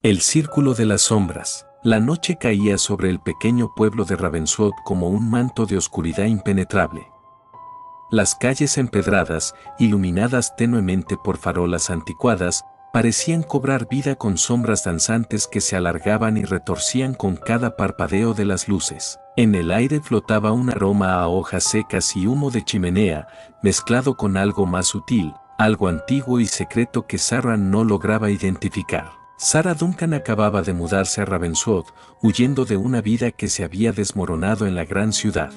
El círculo de las sombras. La noche caía sobre el pequeño pueblo de Ravenswood como un manto de oscuridad impenetrable. Las calles empedradas, iluminadas tenuemente por farolas anticuadas, parecían cobrar vida con sombras danzantes que se alargaban y retorcían con cada parpadeo de las luces. En el aire flotaba un aroma a hojas secas y humo de chimenea, mezclado con algo más sutil, algo antiguo y secreto que Sarah no lograba identificar. Sarah Duncan acababa de mudarse a Ravenswood, huyendo de una vida que se había desmoronado en la gran ciudad.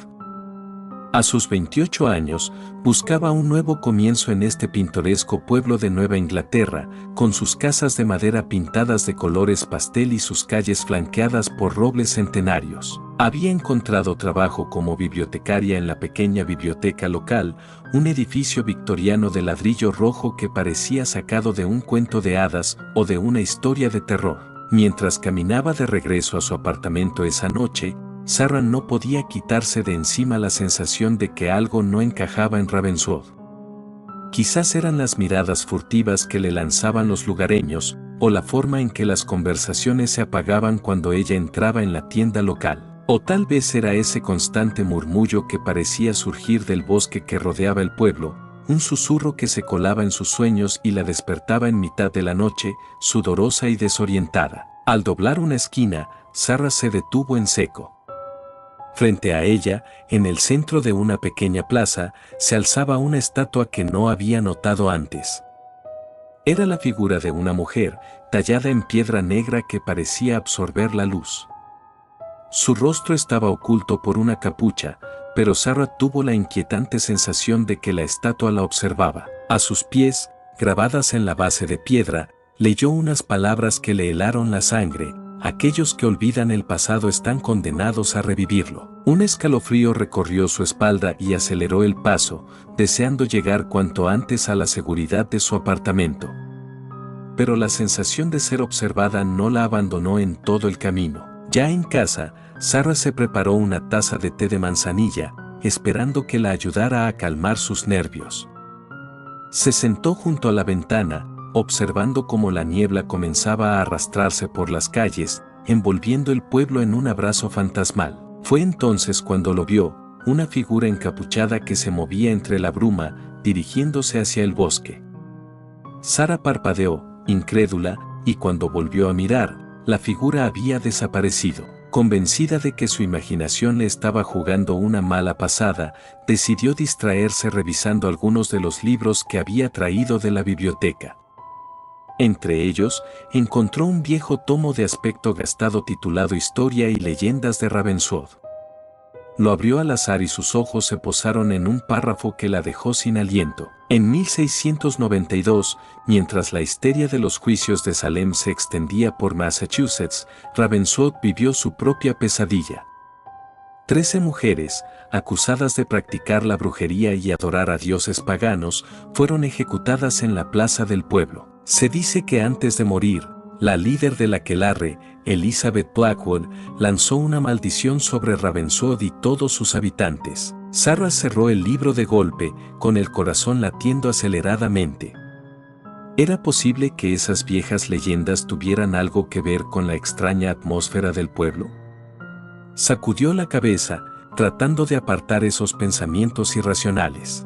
A sus 28 años, buscaba un nuevo comienzo en este pintoresco pueblo de Nueva Inglaterra, con sus casas de madera pintadas de colores pastel y sus calles flanqueadas por robles centenarios. Había encontrado trabajo como bibliotecaria en la pequeña biblioteca local, un edificio victoriano de ladrillo rojo que parecía sacado de un cuento de hadas o de una historia de terror. Mientras caminaba de regreso a su apartamento esa noche, Sarah no podía quitarse de encima la sensación de que algo no encajaba en Ravenswood. Quizás eran las miradas furtivas que le lanzaban los lugareños, o la forma en que las conversaciones se apagaban cuando ella entraba en la tienda local. O tal vez era ese constante murmullo que parecía surgir del bosque que rodeaba el pueblo, un susurro que se colaba en sus sueños y la despertaba en mitad de la noche, sudorosa y desorientada. Al doblar una esquina, Sarah se detuvo en seco. Frente a ella, en el centro de una pequeña plaza, se alzaba una estatua que no había notado antes. Era la figura de una mujer, tallada en piedra negra que parecía absorber la luz. Su rostro estaba oculto por una capucha, pero Sarah tuvo la inquietante sensación de que la estatua la observaba. A sus pies, grabadas en la base de piedra, leyó unas palabras que le helaron la sangre: aquellos que olvidan el pasado están condenados a revivirlo. Un escalofrío recorrió su espalda y aceleró el paso, deseando llegar cuanto antes a la seguridad de su apartamento. Pero la sensación de ser observada no la abandonó en todo el camino. Ya en casa, Sarah se preparó una taza de té de manzanilla, esperando que la ayudara a calmar sus nervios. Se sentó junto a la ventana, observando cómo la niebla comenzaba a arrastrarse por las calles, envolviendo el pueblo en un abrazo fantasmal. Fue entonces cuando lo vio, una figura encapuchada que se movía entre la bruma, dirigiéndose hacia el bosque. Sarah parpadeó, incrédula, y cuando volvió a mirar, la figura había desaparecido. Convencida de que su imaginación le estaba jugando una mala pasada, decidió distraerse revisando algunos de los libros que había traído de la biblioteca. Entre ellos, encontró un viejo tomo de aspecto gastado titulado Historia y leyendas de Ravenswood. Lo abrió al azar y sus ojos se posaron en un párrafo que la dejó sin aliento. En 1692, mientras la histeria de los juicios de Salem se extendía por Massachusetts, Ravenswood vivió su propia pesadilla. 13 mujeres, acusadas de practicar la brujería y adorar a dioses paganos, fueron ejecutadas en la plaza del pueblo. Se dice que antes de morir, la líder del aquelarre, Elizabeth Blackwood, lanzó una maldición sobre Ravenswood y todos sus habitantes. Sarah cerró el libro de golpe, con el corazón latiendo aceleradamente. ¿Era posible que esas viejas leyendas tuvieran algo que ver con la extraña atmósfera del pueblo? Sacudió la cabeza, tratando de apartar esos pensamientos irracionales.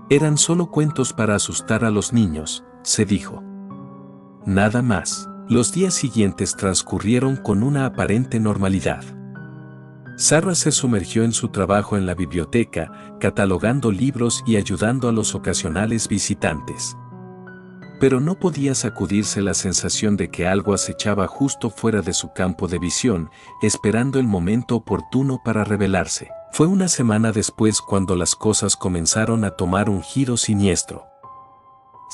Eran solo cuentos para asustar a los niños, se dijo. Nada más. Los días siguientes transcurrieron con una aparente normalidad. Sarah se sumergió en su trabajo en la biblioteca, catalogando libros y ayudando a los ocasionales visitantes. Pero no podía sacudirse la sensación de que algo acechaba justo fuera de su campo de visión, esperando el momento oportuno para revelarse. Fue una semana después cuando las cosas comenzaron a tomar un giro siniestro.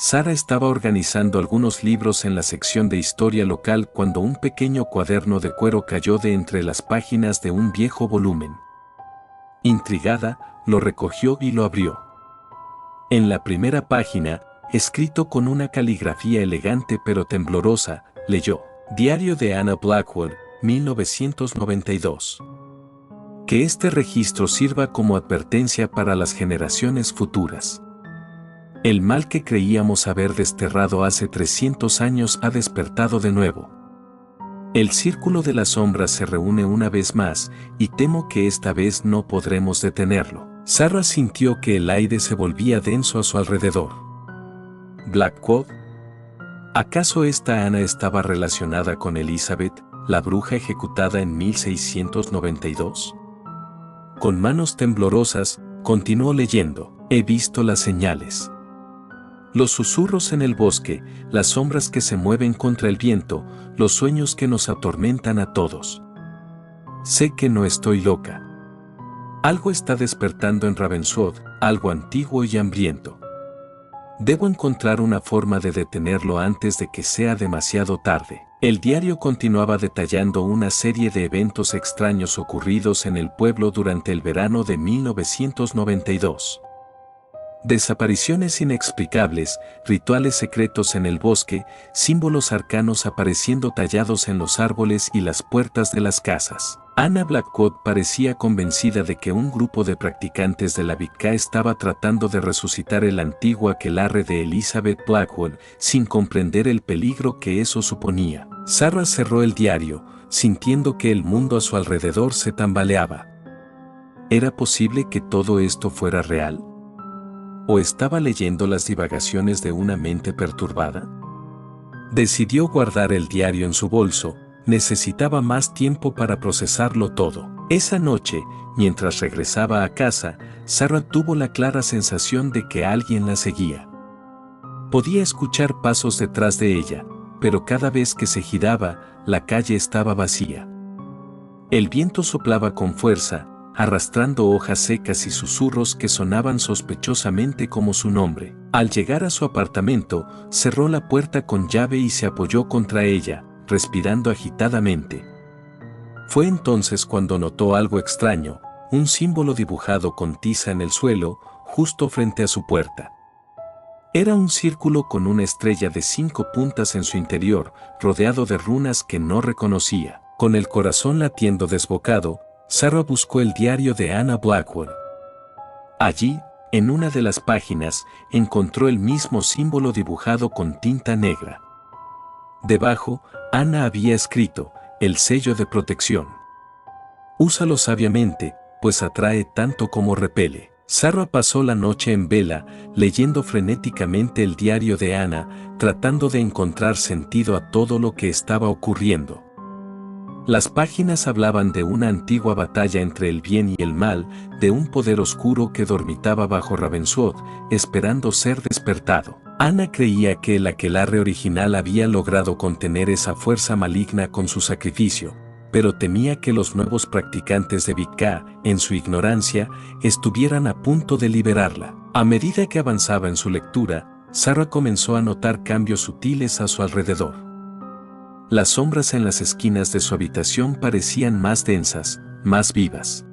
Sarah estaba organizando algunos libros en la sección de historia local cuando un pequeño cuaderno de cuero cayó de entre las páginas de un viejo volumen. Intrigada, lo recogió y lo abrió. En la primera página, escrito con una caligrafía elegante pero temblorosa, leyó: Diario de Anna Blackwood, 1992. Que este registro sirva como advertencia para las generaciones futuras. El mal que creíamos haber desterrado hace 300 años ha despertado de nuevo. El círculo de las sombras se reúne una vez más, y temo que esta vez no podremos detenerlo. Sarah sintió que el aire se volvía denso a su alrededor. ¿Blackwood? ¿Acaso esta Ana estaba relacionada con Elizabeth, la bruja ejecutada en 1692? Con manos temblorosas, continuó leyendo. He visto las señales. Los susurros en el bosque, las sombras que se mueven contra el viento, los sueños que nos atormentan a todos. Sé que no estoy loca. Algo está despertando en Ravenswood, algo antiguo y hambriento. Debo encontrar una forma de detenerlo antes de que sea demasiado tarde. El diario continuaba detallando una serie de eventos extraños ocurridos en el pueblo durante el verano de 1992. Desapariciones inexplicables, rituales secretos en el bosque, símbolos arcanos apareciendo tallados en los árboles y las puertas de las casas. Anna Blackwood parecía convencida de que un grupo de practicantes de la Wicca estaba tratando de resucitar el antiguo aquelarre de Elizabeth Blackwood, sin comprender el peligro que eso suponía. Sarah cerró el diario, sintiendo que el mundo a su alrededor se tambaleaba. ¿Era posible que todo esto fuera real? ¿O estaba leyendo las divagaciones de una mente perturbada? Decidió guardar el diario en su bolso, necesitaba más tiempo para procesarlo todo. Esa noche, mientras regresaba a casa, Sarah tuvo la clara sensación de que alguien la seguía. Podía escuchar pasos detrás de ella, pero cada vez que se giraba, la calle estaba vacía. El viento soplaba con fuerza, arrastrando hojas secas y susurros que sonaban sospechosamente como su nombre. Al llegar a su apartamento, cerró la puerta con llave y se apoyó contra ella, respirando agitadamente. Fue entonces cuando notó algo extraño, un símbolo dibujado con tiza en el suelo, justo frente a su puerta. Era un círculo con una estrella de 5 puntas en su interior, rodeado de runas que no reconocía. Con el corazón latiendo desbocado, Sarah buscó el diario de Anna Blackwood. Allí, en una de las páginas, encontró el mismo símbolo dibujado con tinta negra. Debajo, Anna había escrito, el sello de protección. Úsalo sabiamente, pues atrae tanto como repele. Sarah pasó la noche en vela, leyendo frenéticamente el diario de Anna, tratando de encontrar sentido a todo lo que estaba ocurriendo. Las páginas hablaban de una antigua batalla entre el bien y el mal, de un poder oscuro que dormitaba bajo Ravenswood, esperando ser despertado. Anna creía que el aquelarre original había logrado contener esa fuerza maligna con su sacrificio, pero temía que los nuevos practicantes de Wicca, en su ignorancia, estuvieran a punto de liberarla. A medida que avanzaba en su lectura, Sarah comenzó a notar cambios sutiles a su alrededor. Las sombras en las esquinas de su habitación parecían más densas, más vivas.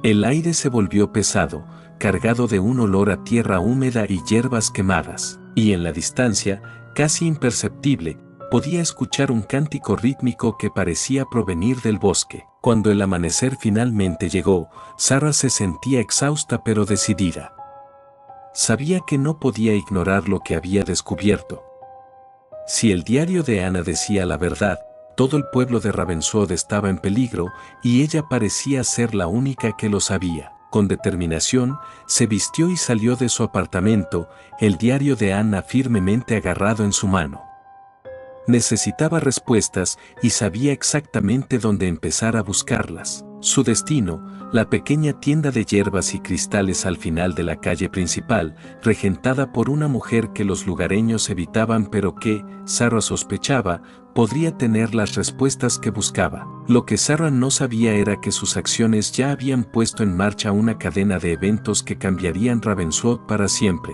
El aire se volvió pesado, cargado de un olor a tierra húmeda y hierbas quemadas, y en la distancia, casi imperceptible, podía escuchar un cántico rítmico que parecía provenir del bosque. Cuando el amanecer finalmente llegó, Sarah se sentía exhausta pero decidida. Sabía que no podía ignorar lo que había descubierto. Si el diario de Anna decía la verdad, todo el pueblo de Ravenswood estaba en peligro y ella parecía ser la única que lo sabía. Con determinación, se vistió y salió de su apartamento, el diario de Anna firmemente agarrado en su mano. Necesitaba respuestas y sabía exactamente dónde empezar a buscarlas. Su destino, la pequeña tienda de hierbas y cristales al final de la calle principal, regentada por una mujer que los lugareños evitaban pero que, Sarah sospechaba, podría tener las respuestas que buscaba. Lo que Sarah no sabía era que sus acciones ya habían puesto en marcha una cadena de eventos que cambiarían Ravenswood para siempre.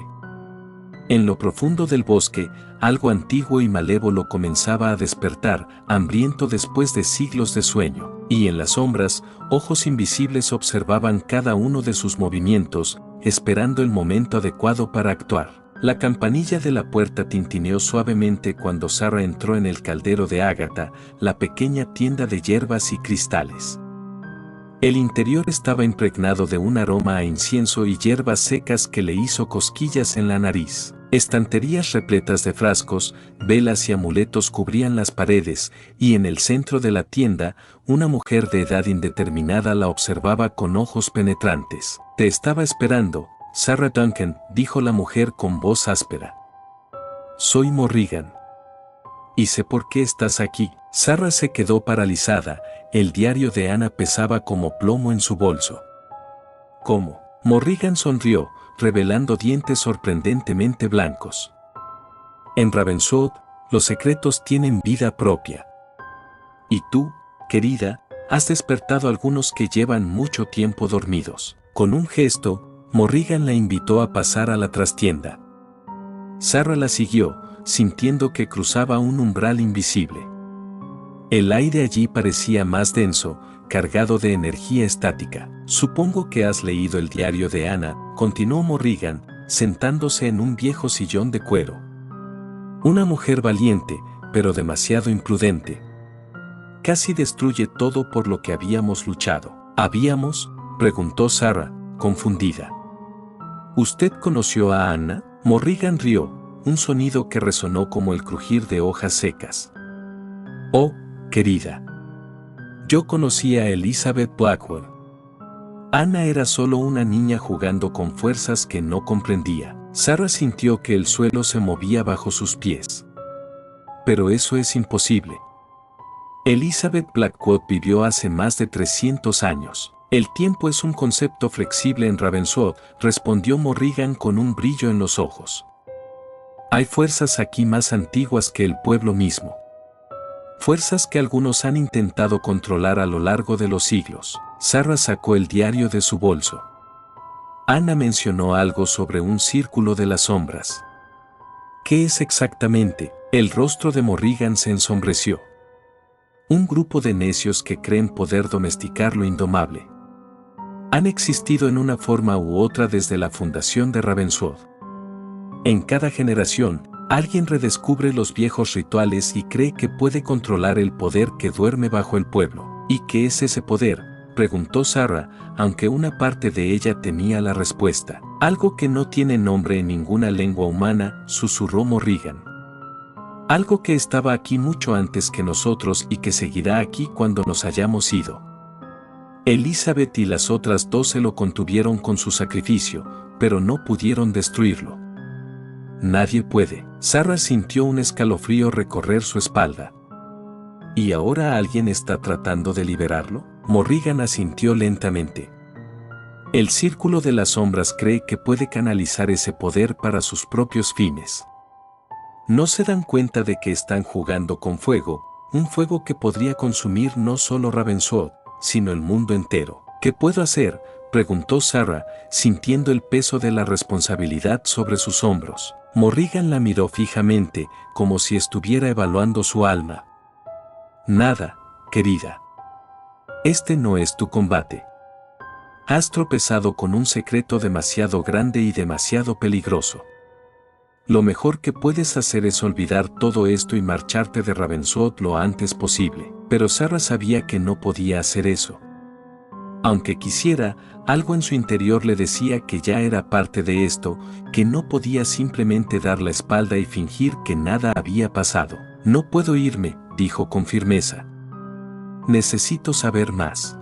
En lo profundo del bosque, algo antiguo y malévolo comenzaba a despertar, hambriento después de siglos de sueño, y en las sombras, ojos invisibles observaban cada uno de sus movimientos, esperando el momento adecuado para actuar. La campanilla de la puerta tintineó suavemente cuando Sarah entró en el caldero de Ágata, la pequeña tienda de hierbas y cristales. El interior estaba impregnado de un aroma a incienso y hierbas secas que le hizo cosquillas en la nariz. Estanterías repletas de frascos, velas y amuletos cubrían las paredes, y en el centro de la tienda, una mujer de edad indeterminada la observaba con ojos penetrantes. «Te estaba esperando, Sarah Duncan», dijo la mujer con voz áspera. «Soy Morrigan. Y sé por qué estás aquí». Sarah se quedó paralizada, el diario de Ana pesaba como plomo en su bolso. «¿Cómo?». Morrigan sonrió, revelando dientes sorprendentemente blancos. «En Ravenswood, los secretos tienen vida propia. Y tú, querida, has despertado algunos que llevan mucho tiempo dormidos». Con un gesto, Morrigan la invitó a pasar a la trastienda. Sarah la siguió, sintiendo que cruzaba un umbral invisible. El aire allí parecía más denso, cargado de energía estática. «Supongo que has leído el diario de Ana», continuó Morrigan, sentándose en un viejo sillón de cuero. «Una mujer valiente, pero demasiado imprudente. Casi destruye todo por lo que habíamos luchado». «¿Habíamos?», preguntó Sarah, confundida. «¿Usted conoció a Ana?». Morrigan rió, un sonido que resonó como el crujir de hojas secas. «Oh, querida. Yo conocí a Elizabeth Blackwell. Ana era solo una niña jugando con fuerzas que no comprendía». Sarah sintió que el suelo se movía bajo sus pies. «Pero eso es imposible. Elizabeth Blackwell vivió hace más de 300 años. El tiempo es un concepto flexible en Ravenswood», respondió Morrigan con un brillo en los ojos. «Hay fuerzas aquí más antiguas que el pueblo mismo. Fuerzas que algunos han intentado controlar a lo largo de los siglos». Sarah sacó el diario de su bolso. Ana mencionó algo sobre un círculo de las sombras. «¿Qué es exactamente?». El rostro de Morrigan se ensombreció. «Un grupo de necios que creen poder domesticar lo indomable. Han existido en una forma u otra desde la fundación de Ravenswood. En cada generación, alguien redescubre los viejos rituales y cree que puede controlar el poder que duerme bajo el pueblo». «¿Y qué es ese poder?», preguntó Sarah, aunque una parte de ella temía la respuesta. «Algo que no tiene nombre en ninguna lengua humana», susurró Morrigan. «Algo que estaba aquí mucho antes que nosotros y que seguirá aquí cuando nos hayamos ido». Elizabeth y las otras 12 lo contuvieron con su sacrificio, pero no pudieron destruirlo. «Nadie puede». Sarah sintió un escalofrío recorrer su espalda. «¿Y ahora alguien está tratando de liberarlo?». Morrigan asintió lentamente. «El círculo de las sombras cree que puede canalizar ese poder para sus propios fines. No se dan cuenta de que están jugando con fuego, un fuego que podría consumir no solo Ravenswood, sino el mundo entero». «¿Qué puedo hacer?», preguntó Sarah, sintiendo el peso de la responsabilidad sobre sus hombros. Morrigan la miró fijamente, como si estuviera evaluando su alma. «Nada, querida. Este no es tu combate. Has tropezado con un secreto demasiado grande y demasiado peligroso. Lo mejor que puedes hacer es olvidar todo esto y marcharte de Ravenswood lo antes posible». Pero Sarah sabía que no podía hacer eso. Aunque quisiera, algo en su interior le decía que ya era parte de esto, que no podía simplemente dar la espalda y fingir que nada había pasado. «No puedo irme», dijo con firmeza. «Necesito saber más.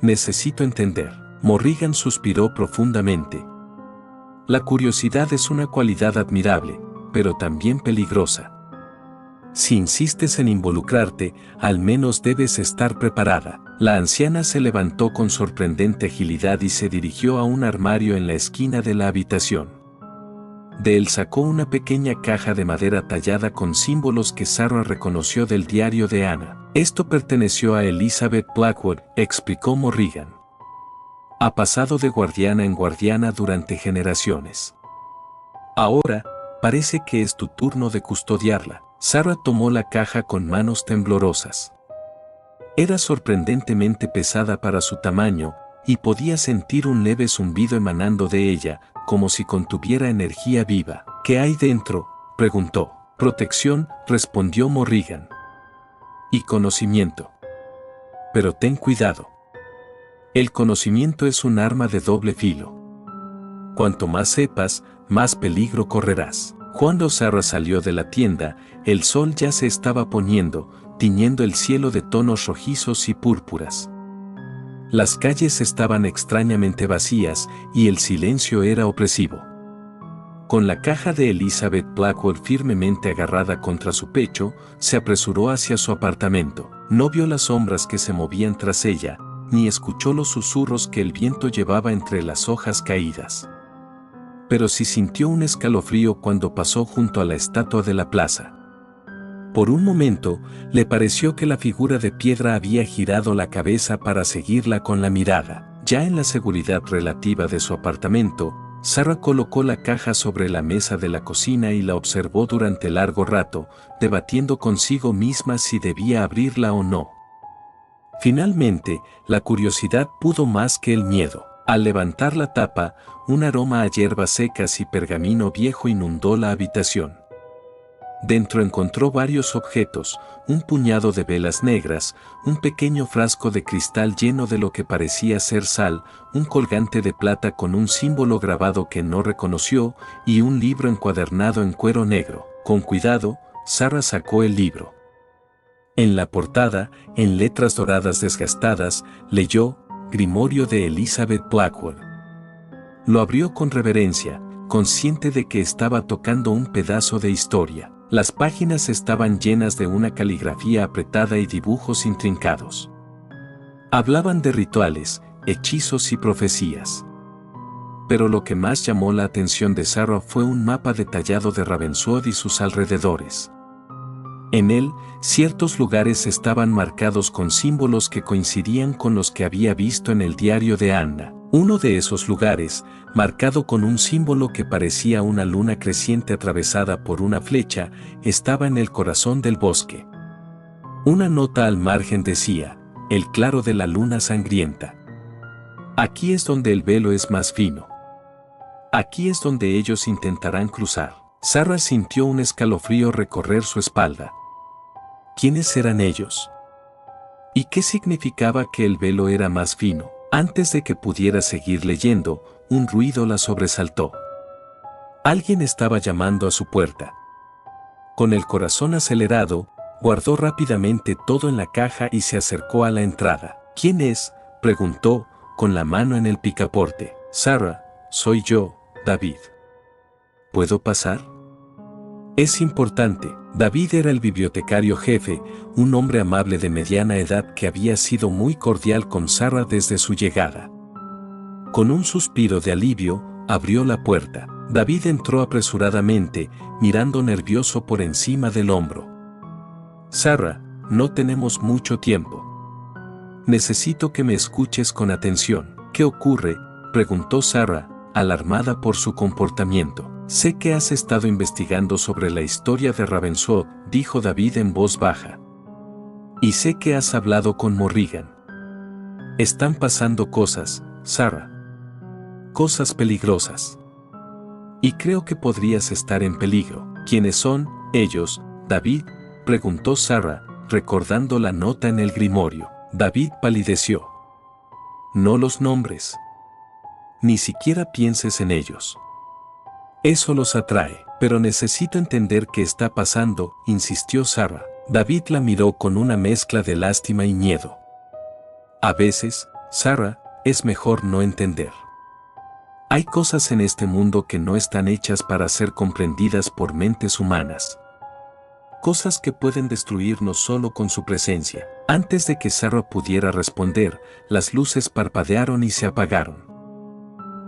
Necesito entender». Morrigan suspiró profundamente. «La curiosidad es una cualidad admirable, pero también peligrosa. Si insistes en involucrarte, al menos debes estar preparada». La anciana se levantó con sorprendente agilidad y se dirigió a un armario en la esquina de la habitación. De él sacó una pequeña caja de madera tallada con símbolos que Sarah reconoció del diario de Ana. «Esto perteneció a Elizabeth Blackwood», explicó Morrigan. «Ha pasado de guardiana en guardiana durante generaciones. Ahora, parece que es tu turno de custodiarla». Sarah tomó la caja con manos temblorosas. Era sorprendentemente pesada para su tamaño, y podía sentir un leve zumbido emanando de ella, como si contuviera energía viva. «¿Qué hay dentro?», preguntó. «Protección», respondió Morrigan. «Y conocimiento. Pero ten cuidado. El conocimiento es un arma de doble filo. Cuanto más sepas, más peligro correrás. Cuando Sarah salió de la tienda, el sol ya se estaba poniendo, tiñendo el cielo de tonos rojizos y púrpuras. Las calles estaban extrañamente vacías y el silencio era opresivo. Con la caja de Elizabeth Blackwell firmemente agarrada contra su pecho, se apresuró hacia su apartamento. No vio las sombras que se movían tras ella, ni escuchó los susurros que el viento llevaba entre las hojas caídas. Pero sí sintió un escalofrío cuando pasó junto a la estatua de la plaza. Por un momento, le pareció que la figura de piedra había girado la cabeza para seguirla con la mirada. Ya en la seguridad relativa de su apartamento, Sarah colocó la caja sobre la mesa de la cocina y la observó durante largo rato, debatiendo consigo misma si debía abrirla o no. Finalmente, la curiosidad pudo más que el miedo. Al levantar la tapa, un aroma a hierbas secas y pergamino viejo inundó la habitación. Dentro encontró varios objetos, un puñado de velas negras, un pequeño frasco de cristal lleno de lo que parecía ser sal, un colgante de plata con un símbolo grabado que no reconoció y un libro encuadernado en cuero negro. Con cuidado, Sarah sacó el libro. En la portada, en letras doradas desgastadas, leyó Grimorio de Elizabeth Blackwell. Lo abrió con reverencia, consciente de que estaba tocando un pedazo de historia. Las páginas estaban llenas de una caligrafía apretada y dibujos intrincados. Hablaban de rituales, hechizos y profecías. Pero lo que más llamó la atención de Sarah fue un mapa detallado de Ravenswood y sus alrededores. En él, ciertos lugares estaban marcados con símbolos que coincidían con los que había visto en el diario de Anna. Uno de esos lugares, marcado con un símbolo que parecía una luna creciente atravesada por una flecha, estaba en el corazón del bosque. Una nota al margen decía, el claro de la luna sangrienta. Aquí es donde el velo es más fino. Aquí es donde ellos intentarán cruzar. Sarah sintió un escalofrío recorrer su espalda. ¿Quiénes eran ellos? ¿Y qué significaba que el velo era más fino? Antes de que pudiera seguir leyendo, un ruido la sobresaltó. Alguien estaba llamando a su puerta. Con el corazón acelerado, guardó rápidamente todo en la caja y se acercó a la entrada. ¿Quién es?, preguntó, con la mano en el picaporte. Sarah, soy yo, David. ¿Puedo pasar? Es importante. David era el bibliotecario jefe, un hombre amable de mediana edad que había sido muy cordial con Sarah desde su llegada. Con un suspiro de alivio, abrió la puerta. David entró apresuradamente, mirando nervioso por encima del hombro. Sarah, no tenemos mucho tiempo. Necesito que me escuches con atención. ¿Qué ocurre?, preguntó Sarah, alarmada por su comportamiento. Sé que has estado investigando sobre la historia de Ravenswood, dijo David en voz baja. Y sé que has hablado con Morrigan. Están pasando cosas, Sarah. Cosas peligrosas. Y creo que podrías estar en peligro. ¿Quiénes son ellos, David?, preguntó Sarah, recordando la nota en el grimorio. David palideció. No los nombres. Ni siquiera pienses en ellos. Eso los atrae, pero necesito entender qué está pasando, insistió Sarah. David la miró con una mezcla de lástima y miedo. A veces, Sarah, es mejor no entender. Hay cosas en este mundo que no están hechas para ser comprendidas por mentes humanas. Cosas que pueden destruirnos solo con su presencia. Antes de que Sarah pudiera responder, las luces parpadearon y se apagaron.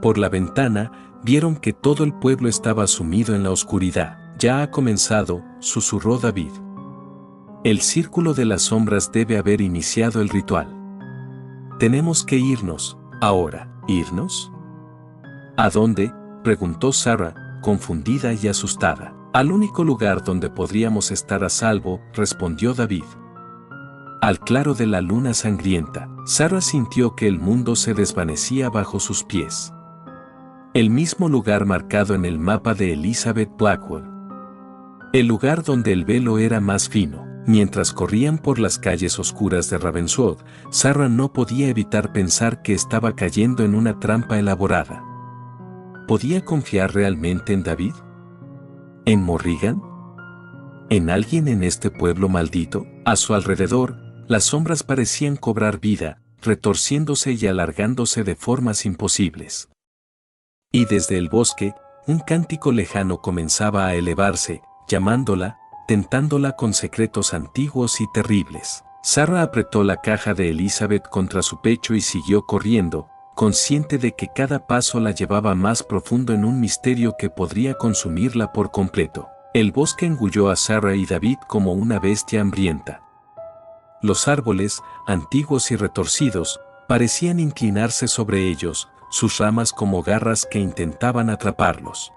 Por la ventana, vieron que todo el pueblo estaba sumido en la oscuridad. Ya ha comenzado, susurró David. El círculo de las sombras debe haber iniciado el ritual. Tenemos que irnos, ahora. ¿Irnos? ¿A dónde?, preguntó Sarah, confundida y asustada. Al único lugar donde podríamos estar a salvo, respondió David. Al claro de la luna sangrienta. Sarah sintió que el mundo se desvanecía bajo sus pies. El mismo lugar marcado en el mapa de Elizabeth Blackwell. El lugar donde el velo era más fino. Mientras corrían por las calles oscuras de Ravenswood, Sarah no podía evitar pensar que estaba cayendo en una trampa elaborada. ¿Podía confiar realmente en David? ¿En Morrigan? ¿En alguien en este pueblo maldito? A su alrededor, las sombras parecían cobrar vida, retorciéndose y alargándose de formas imposibles. Y desde el bosque, un cántico lejano comenzaba a elevarse, llamándola, tentándola con secretos antiguos y terribles. Sarah apretó la caja de Elizabeth contra su pecho y siguió corriendo, consciente de que cada paso la llevaba más profundo en un misterio que podría consumirla por completo. El bosque engulló a Sarah y David como una bestia hambrienta. Los árboles, antiguos y retorcidos, parecían inclinarse sobre ellos, sus ramas como garras que intentaban atraparlos.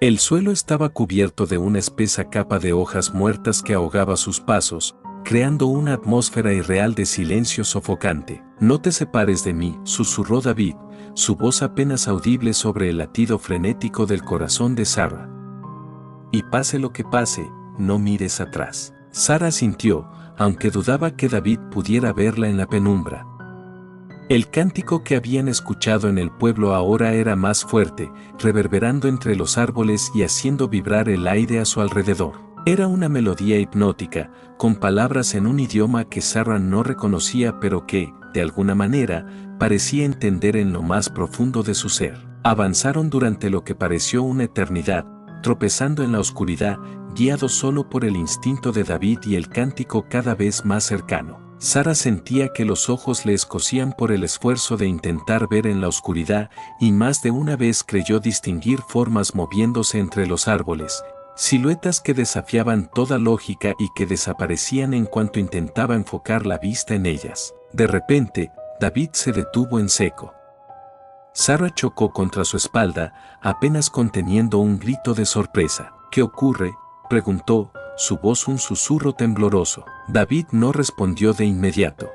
El suelo estaba cubierto de una espesa capa de hojas muertas que ahogaba sus pasos, creando una atmósfera irreal de silencio sofocante. «No te separes de mí», susurró David, su voz apenas audible sobre el latido frenético del corazón de Sarah. «Y pase lo que pase, no mires atrás». Sarah sintió, aunque dudaba que David pudiera verla en la penumbra. El cántico que habían escuchado en el pueblo ahora era más fuerte, reverberando entre los árboles y haciendo vibrar el aire a su alrededor. Era una melodía hipnótica, con palabras en un idioma que Sarah no reconocía pero que, de alguna manera, parecía entender en lo más profundo de su ser. Avanzaron durante lo que pareció una eternidad, tropezando en la oscuridad, guiados solo por el instinto de David y el cántico cada vez más cercano. Sarah sentía que los ojos le escocían por el esfuerzo de intentar ver en la oscuridad y más de una vez creyó distinguir formas moviéndose entre los árboles, siluetas que desafiaban toda lógica y que desaparecían en cuanto intentaba enfocar la vista en ellas. De repente, David se detuvo en seco. Sarah chocó contra su espalda, apenas conteniendo un grito de sorpresa. «¿Qué ocurre?», preguntó, su voz un susurro tembloroso. David no respondió de inmediato.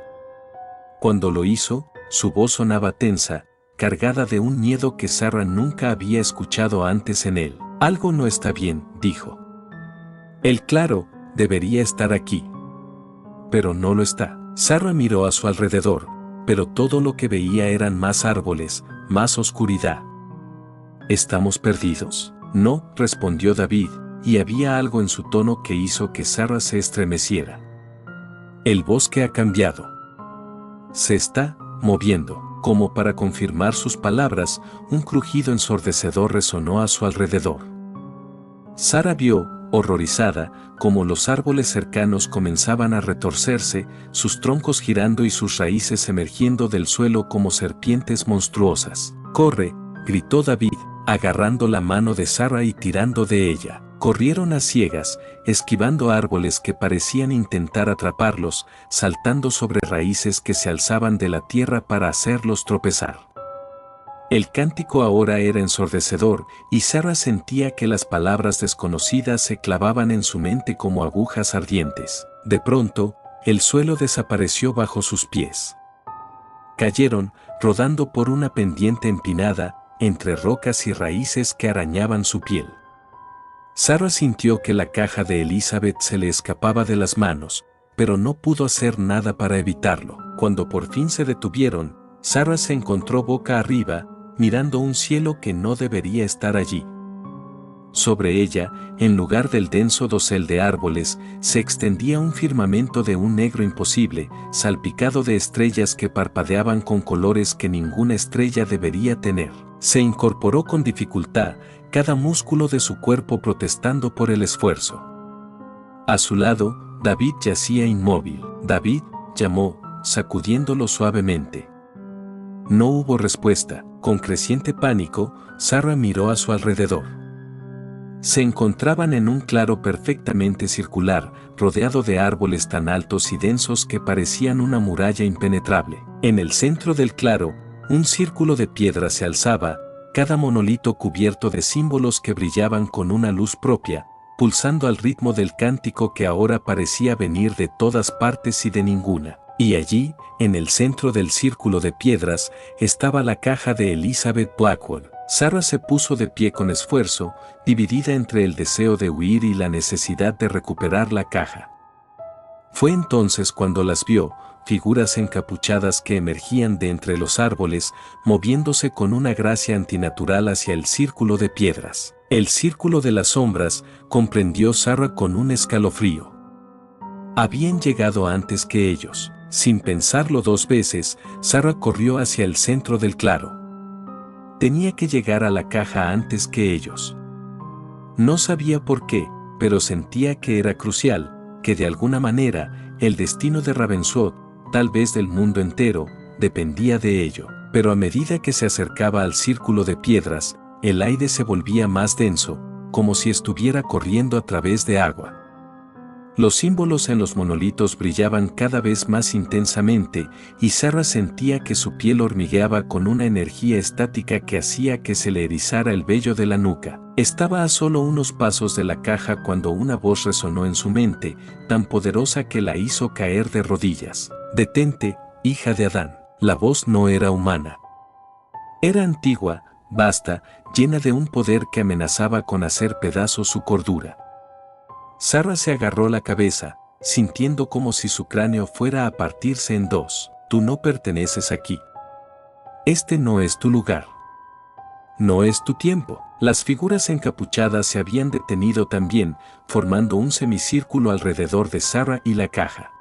Cuando lo hizo, su voz sonaba tensa, cargada de un miedo que Sarah nunca había escuchado antes en él. «Algo no está bien», dijo. «El claro debería estar aquí. Pero no lo está». Sarah miró a su alrededor, pero todo lo que veía eran más árboles, más oscuridad. «¿Estamos perdidos?». «No», respondió David, y había algo en su tono que hizo que Sarah se estremeciera. «El bosque ha cambiado. Se está moviendo». Como para confirmar sus palabras, un crujido ensordecedor resonó a su alrededor. Sarah vio, horrorizada, cómo los árboles cercanos comenzaban a retorcerse, sus troncos girando y sus raíces emergiendo del suelo como serpientes monstruosas. «¡Corre!», gritó David, agarrando la mano de Sarah y tirando de ella. Corrieron a ciegas, esquivando árboles que parecían intentar atraparlos, saltando sobre raíces que se alzaban de la tierra para hacerlos tropezar. El cántico ahora era ensordecedor, y Sarah sentía que las palabras desconocidas se clavaban en su mente como agujas ardientes. De pronto, el suelo desapareció bajo sus pies. Cayeron, rodando por una pendiente empinada, entre rocas y raíces que arañaban su piel. Sarah sintió que la caja de Elizabeth se le escapaba de las manos, pero no pudo hacer nada para evitarlo. Cuando por fin se detuvieron, Sarah se encontró boca arriba, mirando un cielo que no debería estar allí. Sobre ella, en lugar del denso dosel de árboles, se extendía un firmamento de un negro imposible, salpicado de estrellas que parpadeaban con colores que ninguna estrella debería tener. Se incorporó con dificultad, cada músculo de su cuerpo protestando por el esfuerzo. A su lado, David yacía inmóvil. «David», llamó, sacudiéndolo suavemente. No hubo respuesta. Con creciente pánico, Sarah miró a su alrededor. Se encontraban en un claro perfectamente circular, rodeado de árboles tan altos y densos que parecían una muralla impenetrable. En el centro del claro, un círculo de piedra se alzaba, cada monolito cubierto de símbolos que brillaban con una luz propia, pulsando al ritmo del cántico que ahora parecía venir de todas partes y de ninguna. Y allí, en el centro del círculo de piedras, estaba la caja de Elizabeth Blackwell. Sarah se puso de pie con esfuerzo, dividida entre el deseo de huir y la necesidad de recuperar la caja. Fue entonces cuando las vio, figuras encapuchadas que emergían de entre los árboles, moviéndose con una gracia antinatural hacia el círculo de piedras. El círculo de las sombras, comprendió Sarah con un escalofrío. Habían llegado antes que ellos. Sin pensarlo dos veces, Sarah corrió hacia el centro del claro. Tenía que llegar a la caja antes que ellos. No sabía por qué, pero sentía que era crucial, que de alguna manera, el destino de Ravenswood, tal vez del mundo entero, dependía de ello. Pero a medida que se acercaba al círculo de piedras, el aire se volvía más denso, como si estuviera corriendo a través de agua. Los símbolos en los monolitos brillaban cada vez más intensamente, y Sarah sentía que su piel hormigueaba con una energía estática que hacía que se le erizara el vello de la nuca. Estaba a solo unos pasos de la caja cuando una voz resonó en su mente, tan poderosa que la hizo caer de rodillas. «Detente, hija de Adán». La voz no era humana. Era antigua, vasta, llena de un poder que amenazaba con hacer pedazos su cordura. Sarah se agarró la cabeza, sintiendo como si su cráneo fuera a partirse en dos. «Tú no perteneces aquí. Este no es tu lugar. No es tu tiempo». Las figuras encapuchadas se habían detenido también, formando un semicírculo alrededor de Sarah y la caja.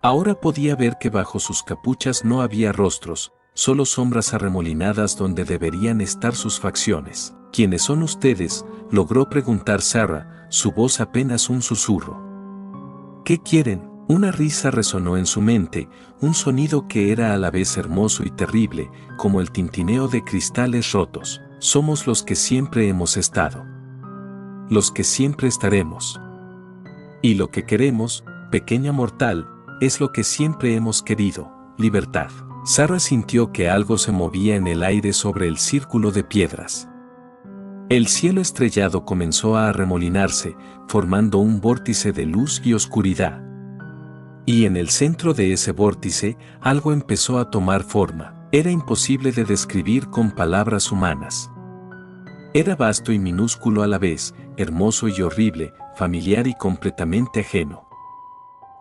Ahora podía ver que bajo sus capuchas no había rostros, solo sombras arremolinadas donde deberían estar sus facciones. «¿Quiénes son ustedes?», logró preguntar Sarah, su voz apenas un susurro. «¿Qué quieren?». Una risa resonó en su mente, un sonido que era a la vez hermoso y terrible, como el tintineo de cristales rotos. «Somos los que siempre hemos estado. Los que siempre estaremos. Y lo que queremos, pequeña mortal, es lo que siempre hemos querido, libertad». Sarah sintió que algo se movía en el aire sobre el círculo de piedras. El cielo estrellado comenzó a arremolinarse, formando un vórtice de luz y oscuridad. Y en el centro de ese vórtice, algo empezó a tomar forma. Era imposible de describir con palabras humanas. Era vasto y minúsculo a la vez, hermoso y horrible, familiar y completamente ajeno.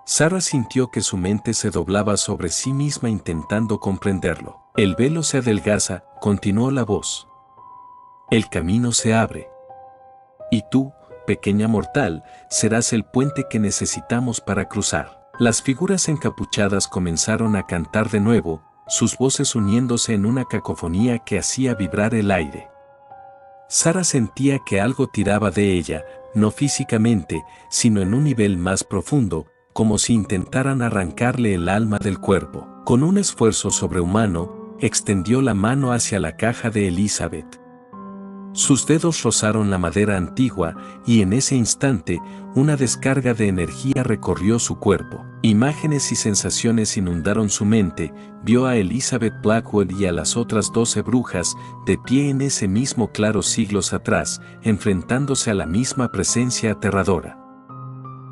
Sarah sintió que su mente se doblaba sobre sí misma intentando comprenderlo. «El velo se adelgaza», continuó la voz. «El camino se abre. Y tú, pequeña mortal, serás el puente que necesitamos para cruzar». Las figuras encapuchadas comenzaron a cantar de nuevo, sus voces uniéndose en una cacofonía que hacía vibrar el aire. Sarah sentía que algo tiraba de ella, no físicamente, sino en un nivel más profundo, como si intentaran arrancarle el alma del cuerpo. Con un esfuerzo sobrehumano, extendió la mano hacia la caja de Elizabeth. Sus dedos rozaron la madera antigua y en ese instante, una descarga de energía recorrió su cuerpo. Imágenes y sensaciones inundaron su mente, vio a Elizabeth Blackwood y a las otras 12 brujas, de pie en ese mismo claro siglos atrás, enfrentándose a la misma presencia aterradora.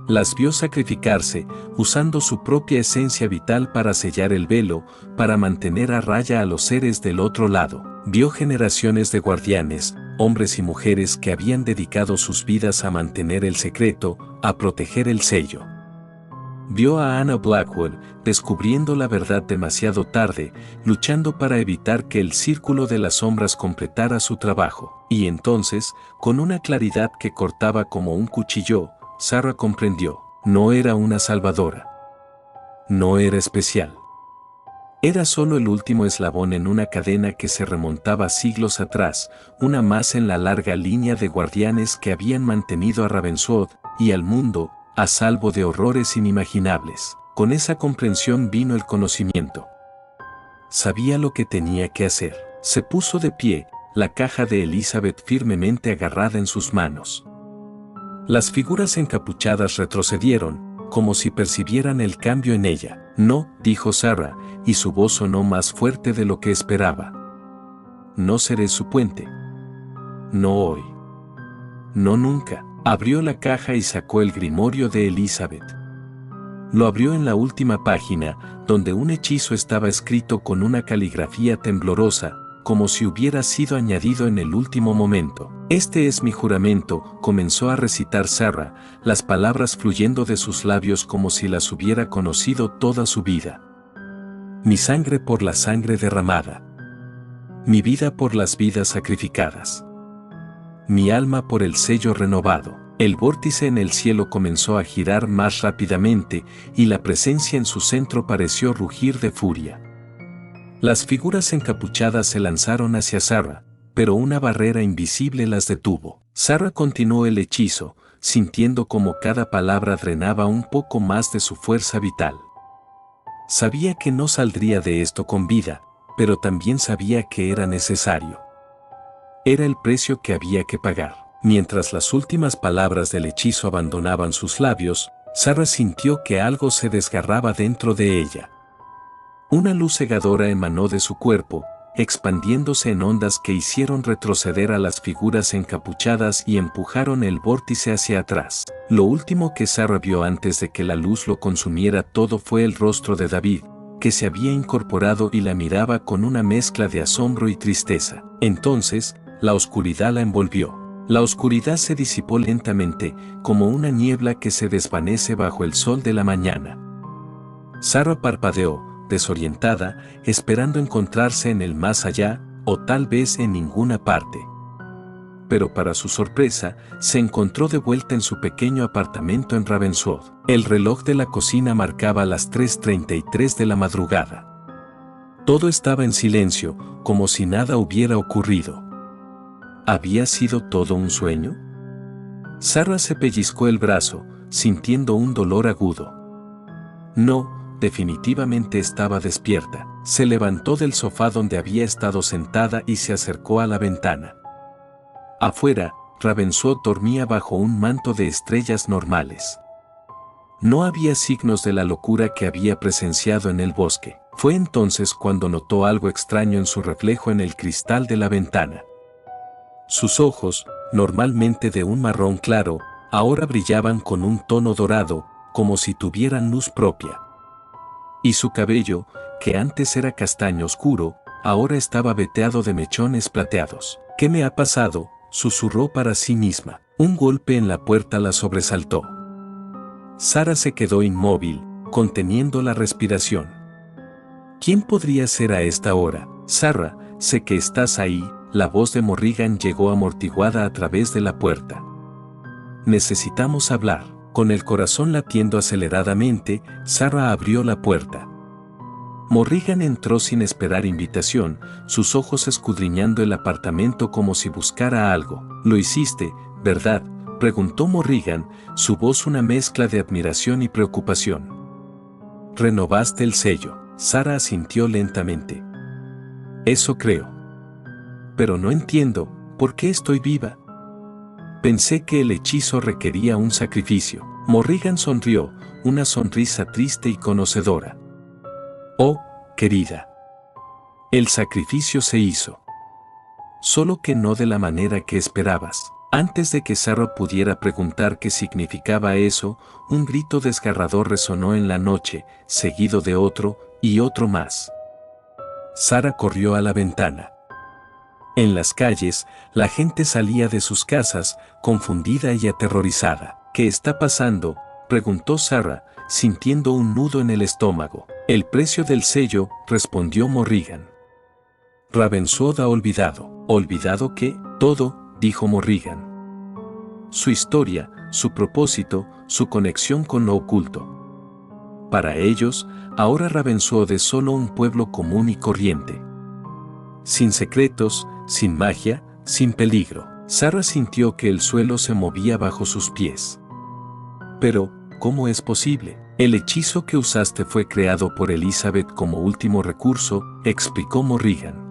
Las vio sacrificarse, usando su propia esencia vital para sellar el velo, para mantener a raya a los seres del otro lado. Vio generaciones de guardianes, hombres y mujeres que habían dedicado sus vidas a mantener el secreto, a proteger el sello. Vio a Anna Blackwood, descubriendo la verdad demasiado tarde, luchando para evitar que el círculo de las sombras completara su trabajo. Y entonces, con una claridad que cortaba como un cuchillo, Sarah comprendió, no era una salvadora. No era especial. Era solo el último eslabón en una cadena que se remontaba siglos atrás, una más en la larga línea de guardianes que habían mantenido a Ravenswood y al mundo a salvo de horrores inimaginables. Con esa comprensión vino el conocimiento. Sabía lo que tenía que hacer. Se puso de pie, la caja de Elizabeth firmemente agarrada en sus manos. Las figuras encapuchadas retrocedieron, como si percibieran el cambio en ella. «No», dijo Sarah, y su voz sonó más fuerte de lo que esperaba. «No seré su puente. No hoy. No nunca». Abrió la caja y sacó el grimorio de Elizabeth. Lo abrió en la última página, donde un hechizo estaba escrito con una caligrafía temblorosa, como si hubiera sido añadido en el último momento. Este es mi juramento, comenzó a recitar Sarah, las palabras fluyendo de sus labios como si las hubiera conocido toda su vida. Mi sangre por la sangre derramada. Mi vida por las vidas sacrificadas. Mi alma por el sello renovado. El vórtice en el cielo comenzó a girar más rápidamente y la presencia en su centro pareció rugir de furia. Las figuras encapuchadas se lanzaron hacia Sarah, pero una barrera invisible las detuvo. Sarah continuó el hechizo, sintiendo como cada palabra drenaba un poco más de su fuerza vital. Sabía que no saldría de esto con vida, pero también sabía que era necesario. Era el precio que había que pagar. Mientras las últimas palabras del hechizo abandonaban sus labios, Sarah sintió que algo se desgarraba dentro de ella. Una luz cegadora emanó de su cuerpo, expandiéndose en ondas que hicieron retroceder a las figuras encapuchadas y empujaron el vórtice hacia atrás. Lo último que Sarah vio antes de que la luz lo consumiera todo fue el rostro de David, que se había incorporado y la miraba con una mezcla de asombro y tristeza. Entonces, la oscuridad la envolvió. La oscuridad se disipó lentamente, como una niebla que se desvanece bajo el sol de la mañana. Sarah parpadeó, desorientada, esperando encontrarse en el más allá, o tal vez en ninguna parte. Pero para su sorpresa, se encontró de vuelta en su pequeño apartamento en Ravenswood. El reloj de la cocina marcaba las 3:33 de la madrugada. Todo estaba en silencio, como si nada hubiera ocurrido. ¿Había sido todo un sueño? Sarah se pellizcó el brazo, sintiendo un dolor agudo. No, definitivamente estaba despierta. Se levantó del sofá donde había estado sentada y se acercó a la ventana. Afuera, Ravenswood dormía bajo un manto de estrellas normales. No había signos de la locura que había presenciado en el bosque. Fue entonces cuando notó algo extraño en su reflejo en el cristal de la ventana. Sus ojos, normalmente de un marrón claro, ahora brillaban con un tono dorado, como si tuvieran luz propia. Y su cabello, que antes era castaño oscuro, ahora estaba veteado de mechones plateados. ¿Qué me ha pasado?, susurró para sí misma. Un golpe en la puerta la sobresaltó. Sarah se quedó inmóvil, conteniendo la respiración. ¿Quién podría ser a esta hora? Sarah, sé que estás ahí. La voz de Morrigan llegó amortiguada a través de la puerta. Necesitamos hablar. Con el corazón latiendo aceleradamente, Sarah abrió la puerta. Morrigan entró sin esperar invitación, sus ojos escudriñando el apartamento como si buscara algo. «¿Lo hiciste, verdad?», preguntó Morrigan, su voz una mezcla de admiración y preocupación. «Renovaste el sello». Sarah asintió lentamente. «Eso creo. Pero no entiendo, ¿por qué estoy viva?». «Pensé que el hechizo requería un sacrificio». Morrigan sonrió, una sonrisa triste y conocedora. «Oh, querida. El sacrificio se hizo. Solo que no de la manera que esperabas». Antes de que Sarah pudiera preguntar qué significaba eso, un grito desgarrador resonó en la noche, seguido de otro, y otro más. Sarah corrió a la ventana. En las calles, la gente salía de sus casas, confundida y aterrorizada. «¿Qué está pasando?», preguntó Sarah, sintiendo un nudo en el estómago. «El precio del sello», respondió Morrigan. «Ravenswood ha olvidado». «¿Olvidado qué?». «Todo», dijo Morrigan. «Su historia, su propósito, su conexión con lo oculto. Para ellos, ahora Ravenswood es solo un pueblo común y corriente. Sin secretos, sin magia, sin peligro». Sarah sintió que el suelo se movía bajo sus pies. «Pero, ¿cómo es posible?». «El hechizo que usaste fue creado por Elizabeth como último recurso», explicó Morrigan.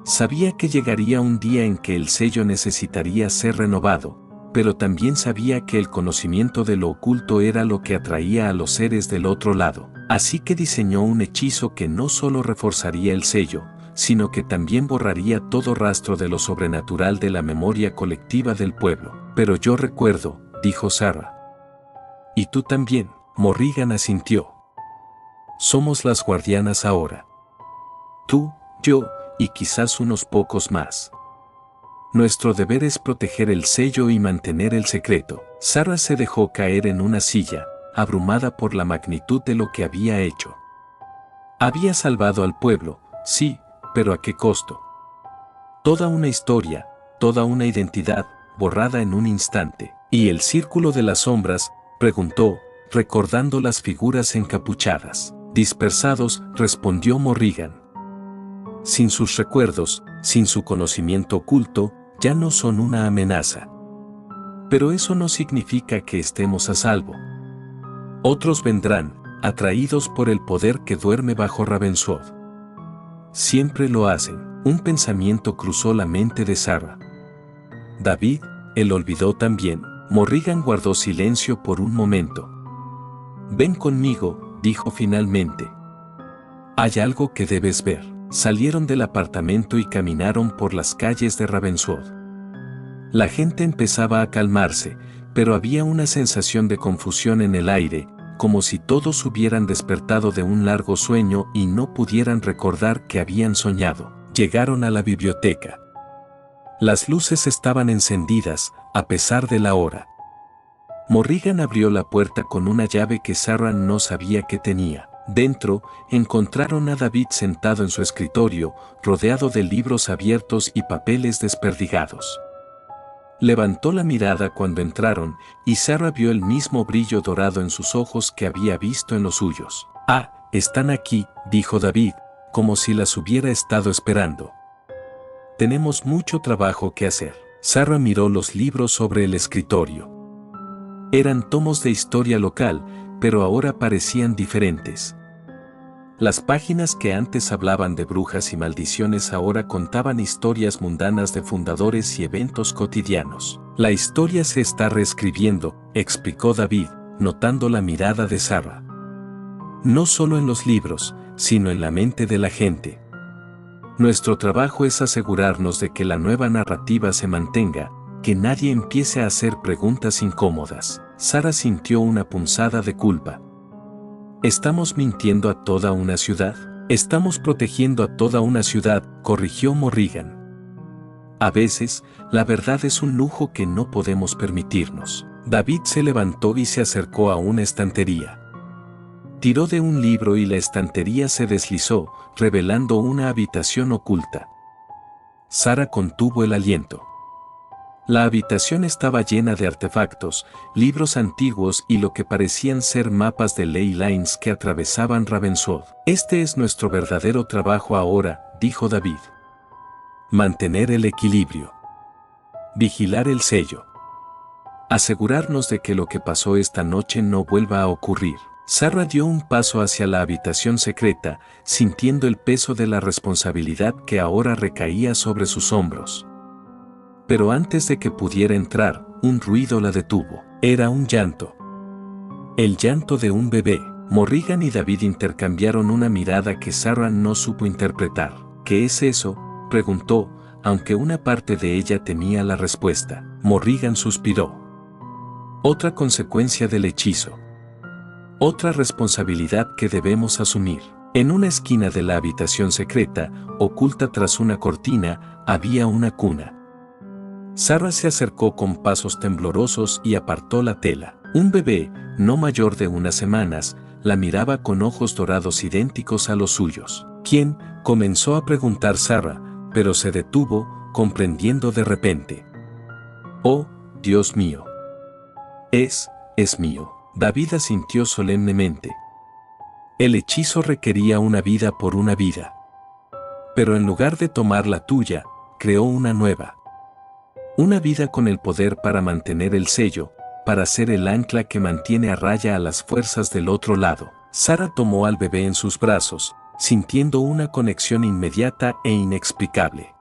«Sabía que llegaría un día en que el sello necesitaría ser renovado, pero también sabía que el conocimiento de lo oculto era lo que atraía a los seres del otro lado. Así que diseñó un hechizo que no solo reforzaría el sello, sino que también borraría todo rastro de lo sobrenatural de la memoria colectiva del pueblo». «Pero yo recuerdo», dijo Sarah. «Y tú también», Morrigan asintió. «Somos las guardianas ahora. Tú, yo y quizás unos pocos más. Nuestro deber es proteger el sello y mantener el secreto. Sarah se dejó caer en una silla, abrumada por la magnitud de lo que había hecho. Había salvado al pueblo, sí, pero ¿a qué costo? Toda una historia, toda una identidad, borrada en un instante. ¿Y el círculo de las sombras?, preguntó, recordando las figuras encapuchadas. Dispersados, respondió Morrigan. Sin sus recuerdos, sin su conocimiento oculto, ya no son una amenaza. Pero eso no significa que estemos a salvo. Otros vendrán, atraídos por el poder que duerme bajo Ravenswood. Siempre lo hacen. Un pensamiento cruzó la mente de Sarah. David, él olvidó también. Morrigan guardó silencio por un momento. Ven conmigo, dijo finalmente. Hay algo que debes ver. Salieron del apartamento y caminaron por las calles de Ravenswood. La gente empezaba a calmarse, pero había una sensación de confusión en el aire, como si todos hubieran despertado de un largo sueño y no pudieran recordar que habían soñado. Llegaron a la biblioteca. Las luces estaban encendidas, a pesar de la hora. Morrigan abrió la puerta con una llave que Sarah no sabía que tenía. Dentro, encontraron a David sentado en su escritorio, rodeado de libros abiertos y papeles desperdigados. Levantó la mirada cuando entraron, y Sarah vio el mismo brillo dorado en sus ojos que había visto en los suyos. «Ah, están aquí», dijo David, como si las hubiera estado esperando. «Tenemos mucho trabajo que hacer». Sarah miró los libros sobre el escritorio. Eran tomos de historia local, pero ahora parecían diferentes. Las páginas que antes hablaban de brujas y maldiciones ahora contaban historias mundanas de fundadores y eventos cotidianos. La historia se está reescribiendo, explicó David, notando la mirada de Sarah. No solo en los libros, sino en la mente de la gente. Nuestro trabajo es asegurarnos de que la nueva narrativa se mantenga, que nadie empiece a hacer preguntas incómodas. Sarah sintió una punzada de culpa. ¿Estamos mintiendo a toda una ciudad? Estamos protegiendo a toda una ciudad, corrigió Morrigan. A veces, la verdad es un lujo que no podemos permitirnos. David se levantó y se acercó a una estantería. Tiró de un libro y la estantería se deslizó, revelando una habitación oculta. Sarah contuvo el aliento. La habitación estaba llena de artefactos, libros antiguos y lo que parecían ser mapas de ley lines que atravesaban Ravenswood. Este es nuestro verdadero trabajo ahora, dijo David. Mantener el equilibrio. Vigilar el sello. Asegurarnos de que lo que pasó esta noche no vuelva a ocurrir. Sarah dio un paso hacia la habitación secreta, sintiendo el peso de la responsabilidad que ahora recaía sobre sus hombros. Pero antes de que pudiera entrar, un ruido la detuvo. Era un llanto. El llanto de un bebé. Morrigan y David intercambiaron una mirada que Sarah no supo interpretar. ¿Qué es eso?, preguntó, aunque una parte de ella temía la respuesta. Morrigan suspiró. Otra consecuencia del hechizo. Otra responsabilidad que debemos asumir. En una esquina de la habitación secreta, oculta tras una cortina, había una cuna. Sarah se acercó con pasos temblorosos y apartó la tela. Un bebé, no mayor de unas semanas, la miraba con ojos dorados idénticos a los suyos. ¿Quién?, comenzó a preguntar Sarah, pero se detuvo, comprendiendo de repente. «Oh, Dios mío. Es mío». David asintió solemnemente. El hechizo requería una vida por una vida. Pero en lugar de tomar la tuya, creó una nueva. Una vida con el poder para mantener el sello, para ser el ancla que mantiene a raya a las fuerzas del otro lado. Sarah tomó al bebé en sus brazos, sintiendo una conexión inmediata e inexplicable.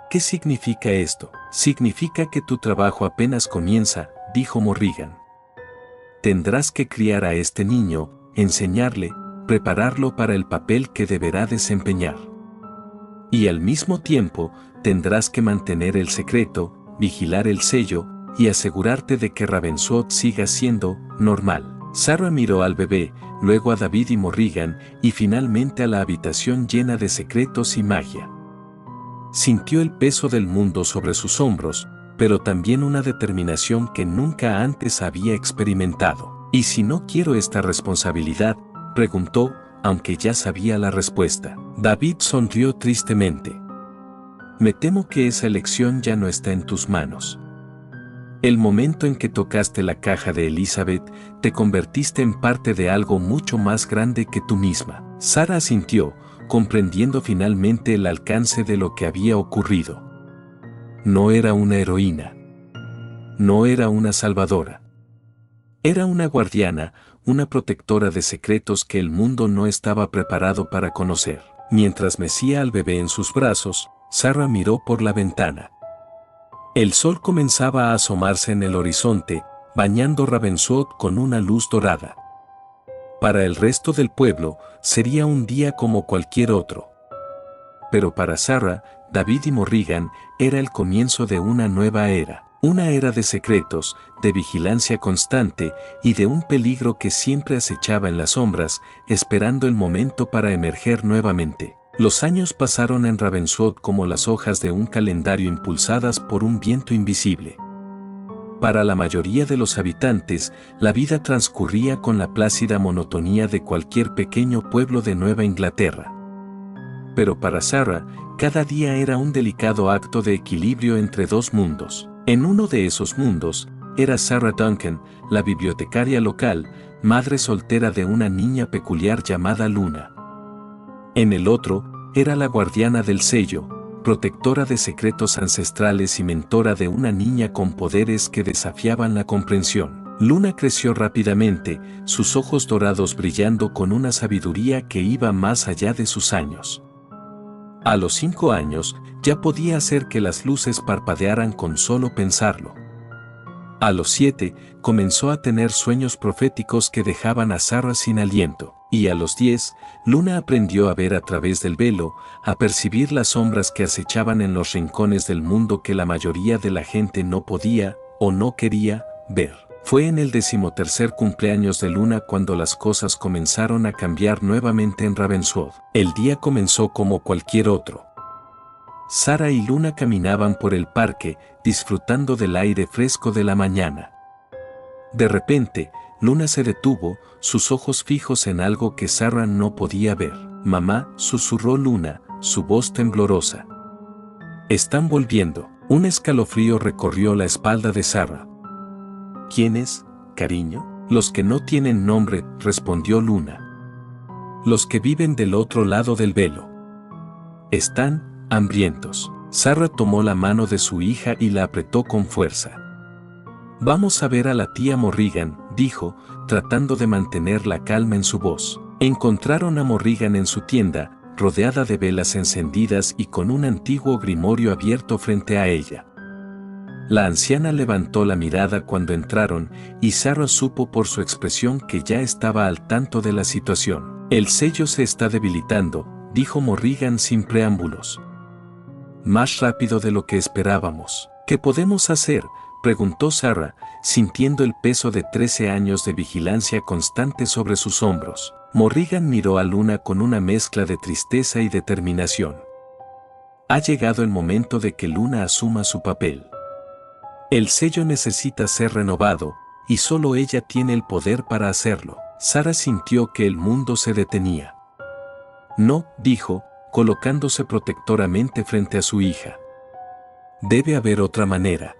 ¿Qué significa esto? Significa que tu trabajo apenas comienza, dijo Morrigan. Tendrás que criar a este niño, enseñarle, prepararlo para el papel que deberá desempeñar. Y al mismo tiempo, tendrás que mantener el secreto, vigilar el sello, y asegurarte de que Ravenswood siga siendo normal. Sarah miró al bebé, luego a David y Morrigan, y finalmente a la habitación llena de secretos y magia. Sintió el peso del mundo sobre sus hombros, pero también una determinación que nunca antes había experimentado. ¿Y si no quiero esta responsabilidad?, preguntó, aunque ya sabía la respuesta. David sonrió tristemente. Me temo que esa elección ya no está en tus manos. El momento en que tocaste la caja de Elizabeth, te convertiste en parte de algo mucho más grande que tú misma. Sara asintió, comprendiendo finalmente el alcance de lo que había ocurrido. No era una heroína. No era una salvadora. Era una guardiana, una protectora de secretos que el mundo no estaba preparado para conocer. Mientras mecía al bebé en sus brazos, Sara miró por la ventana. El sol comenzaba a asomarse en el horizonte, bañando Ravenswood con una luz dorada. Para el resto del pueblo, sería un día como cualquier otro. Pero para Sara, David y Morrigan, era el comienzo de una nueva era. Una era de secretos, de vigilancia constante y de un peligro que siempre acechaba en las sombras, esperando el momento para emerger nuevamente. Los años pasaron en Ravenswood como las hojas de un calendario impulsadas por un viento invisible. Para la mayoría de los habitantes, la vida transcurría con la plácida monotonía de cualquier pequeño pueblo de Nueva Inglaterra. Pero para Sara, cada día era un delicado acto de equilibrio entre dos mundos. En uno de esos mundos, era Sarah Duncan, la bibliotecaria local, madre soltera de una niña peculiar llamada Luna. En el otro, era la guardiana del sello, protectora de secretos ancestrales y mentora de una niña con poderes que desafiaban la comprensión. Luna creció rápidamente, sus ojos dorados brillando con una sabiduría que iba más allá de sus años. A los 5 años, ya podía hacer que las luces parpadearan con solo pensarlo. A los 7, comenzó a tener sueños proféticos que dejaban a Sara sin aliento. Y a los 10, Luna aprendió a ver a través del velo, a percibir las sombras que acechaban en los rincones del mundo que la mayoría de la gente no podía, o no quería, ver. Fue en el 13º cumpleaños de Luna cuando las cosas comenzaron a cambiar nuevamente en Ravenswood. El día comenzó como cualquier otro. Sara y Luna caminaban por el parque, disfrutando del aire fresco de la mañana. De repente, Luna se detuvo, sus ojos fijos en algo que Sara no podía ver. «Mamá», susurró Luna, su voz temblorosa. «Están volviendo». Un escalofrío recorrió la espalda de Sara. «¿Quiénes, cariño?» «Los que no tienen nombre», respondió Luna. «Los que viven del otro lado del velo. Están hambrientos». Sara tomó la mano de su hija y la apretó con fuerza. «Vamos a ver a la tía Morrigan», dijo, tratando de mantener la calma en su voz. Encontraron a Morrigan en su tienda, rodeada de velas encendidas y con un antiguo grimorio abierto frente a ella. La anciana levantó la mirada cuando entraron, y Sara supo por su expresión que ya estaba al tanto de la situación. «El sello se está debilitando», dijo Morrigan sin preámbulos. «Más rápido de lo que esperábamos». «¿Qué podemos hacer?», preguntó Sara, sintiendo el peso de 13 años de vigilancia constante sobre sus hombros. Morrigan miró a Luna con una mezcla de tristeza y determinación. Ha llegado el momento de que Luna asuma su papel. El sello necesita ser renovado, y solo ella tiene el poder para hacerlo. Sara sintió que el mundo se detenía. «No», dijo, colocándose protectoramente frente a su hija. «Debe haber otra manera.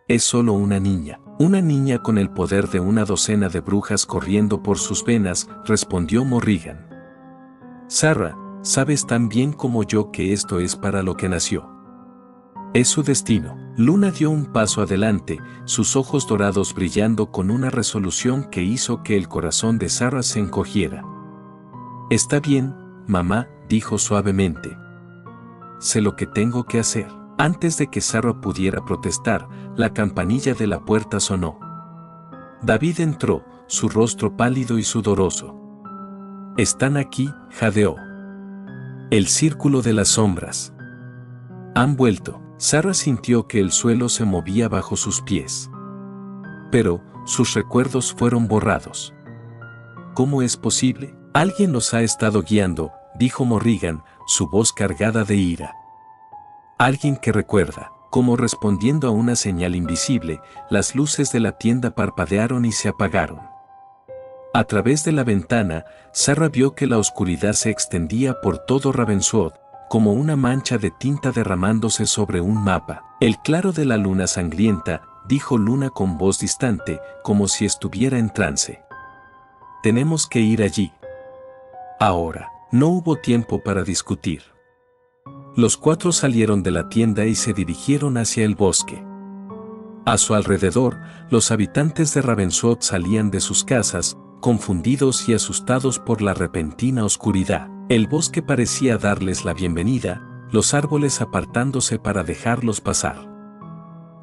Es solo una niña con el poder de una docena de brujas corriendo por sus venas», respondió Morrigan. «Sara, sabes tan bien como yo que esto es para lo que nació. Es su destino». Luna dio un paso adelante, sus ojos dorados brillando con una resolución que hizo que el corazón de Sara se encogiera. «Está bien, mamá», dijo suavemente. «Sé lo que tengo que hacer». Antes de que Sara pudiera protestar, la campanilla de la puerta sonó. David entró, su rostro pálido y sudoroso. «Están aquí», jadeó. «El círculo de las sombras. Han vuelto». Sara sintió que el suelo se movía bajo sus pies. Pero, sus recuerdos fueron borrados. «¿Cómo es posible? Alguien los ha estado guiando», dijo Morrigan, su voz cargada de ira. Alguien que recuerda. Como respondiendo a una señal invisible, las luces de la tienda parpadearon y se apagaron. A través de la ventana, Sarah vio que la oscuridad se extendía por todo Ravenswood, como una mancha de tinta derramándose sobre un mapa. El claro de la luna sangrienta, dijo Luna con voz distante, como si estuviera en trance. Tenemos que ir allí. Ahora, no hubo tiempo para discutir. Los cuatro salieron de la tienda y se dirigieron hacia el bosque. A su alrededor, los habitantes de Ravenswood salían de sus casas, confundidos y asustados por la repentina oscuridad. El bosque parecía darles la bienvenida, los árboles apartándose para dejarlos pasar.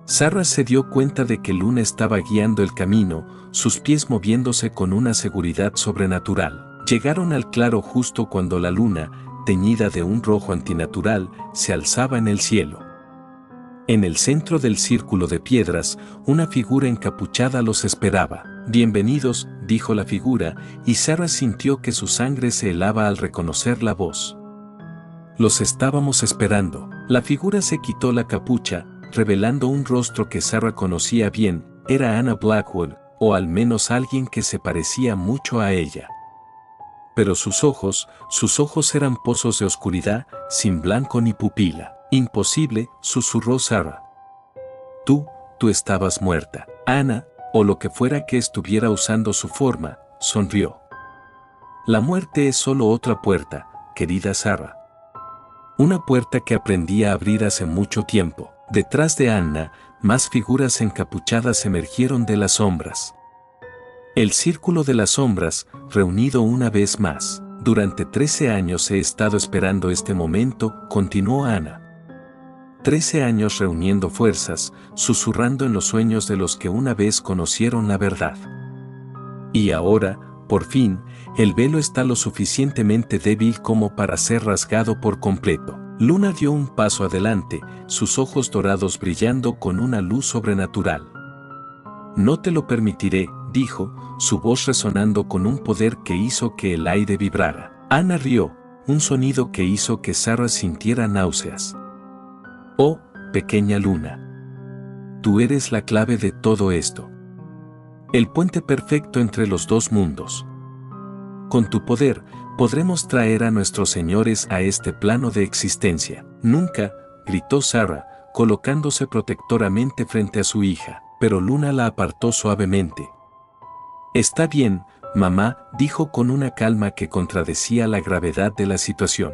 Sarah se dio cuenta de que Luna estaba guiando el camino, sus pies moviéndose con una seguridad sobrenatural. Llegaron al claro justo cuando la luna, teñida de un rojo antinatural, se alzaba en el cielo. En el centro del círculo de piedras, una figura encapuchada los esperaba. «Bienvenidos», dijo la figura, y Sarah sintió que su sangre se helaba al reconocer la voz. «Los estábamos esperando». La figura se quitó la capucha, revelando un rostro que Sarah conocía bien. Era Anna Blackwell, o al menos alguien que se parecía mucho a ella. Pero sus ojos eran pozos de oscuridad, sin blanco ni pupila. «Imposible», susurró Sarah. Tú estabas muerta. Anna, o lo que fuera que estuviera usando su forma, sonrió. La muerte es solo otra puerta, querida Sarah. Una puerta que aprendí a abrir hace mucho tiempo. Detrás de Anna, más figuras encapuchadas emergieron de las sombras. El círculo de las sombras, reunido una vez más. Durante 13 años he estado esperando este momento, continuó Anna. 13 años reuniendo fuerzas, susurrando en los sueños de los que una vez conocieron la verdad. Y ahora, por fin, el velo está lo suficientemente débil como para ser rasgado por completo. Luna dio un paso adelante, sus ojos dorados brillando con una luz sobrenatural. No te lo permitiré, dijo, su voz resonando con un poder que hizo que el aire vibrara. Anna rió, un sonido que hizo que Sarah sintiera náuseas. Oh, pequeña luna. Tú eres la clave de todo esto. El puente perfecto entre los dos mundos. Con tu poder, podremos traer a nuestros señores a este plano de existencia. Nunca, gritó Sarah, colocándose protectoramente frente a su hija, pero Luna la apartó suavemente. Está bien, mamá, dijo con una calma que contradecía la gravedad de la situación.